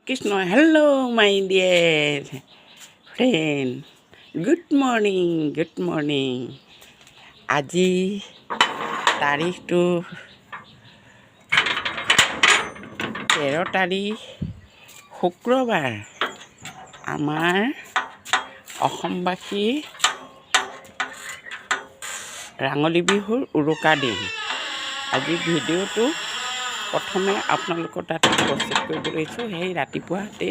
Krishna hello' মাই dear friend good morning আজি তাৰিখটো 13 তাৰিখ শুক্ৰবাৰ। আমাৰ অসমবাসী ৰাঙলী বিহুৰ উৰুকা দিন। আজি ভিডিঅ'টো প্ৰথমে আপোনালোকৰ তাত প্ৰস্তুত কৰিব লৈছোঁ। সেই ৰাতিপুৱাতে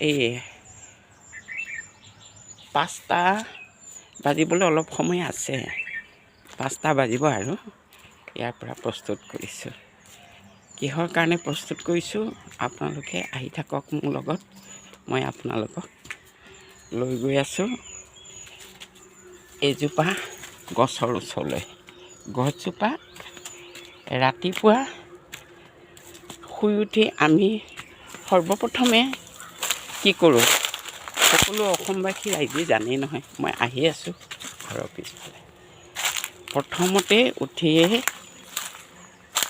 এই 5টা বাজিবলৈ অলপ সময় আছে, 5টা বাজিব আৰু ইয়াৰ পৰা প্ৰস্তুত কৰিছোঁ। কিহৰ কাৰণে প্ৰস্তুত কৰিছোঁ আপোনালোকে আহি থাকক মোৰ লগত। মই আপোনালোকক লৈ গৈ আছোঁ এজোপা গছৰ ওচৰলৈ। গছজোপা ৰাতিপুৱা শুই উঠি আমি সৰ্বপ্ৰথমে কি কৰোঁ, সকলো অসমবাসী ৰাইজে জানেই নহয়। মই আহি আছোঁ ঘৰৰ পিছফালে। প্ৰথমতে উঠিয়ে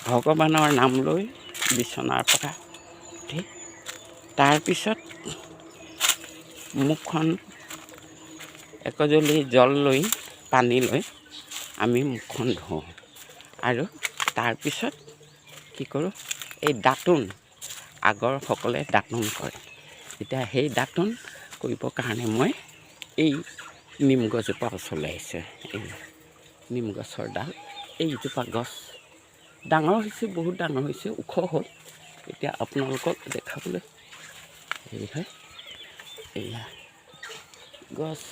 ভগৱানৰ নাম লৈ বিচনাৰ পৰা উঠি তাৰপিছত মুখখন একজলি জল লৈ পানী লৈ আমি মুখখন ধুওঁ আৰু তাৰপিছত কি কৰোঁ, এই দাঁতোন আগৰ সকলে দাঁতন কৰে। এতিয়া সেই দাঁতন কৰিবৰ কাৰণে মই এই নিম গছজোপা ওচৰলৈ আহিছোঁ। এই নিম গছৰ ডাল, এইজোপা গছ ডাঙৰ হৈছে, বহুত ডাঙৰ হৈছে, ওখ হ'ল। এতিয়া আপোনালোকক দেখাবলৈ হেৰি হয়, এয়া গছ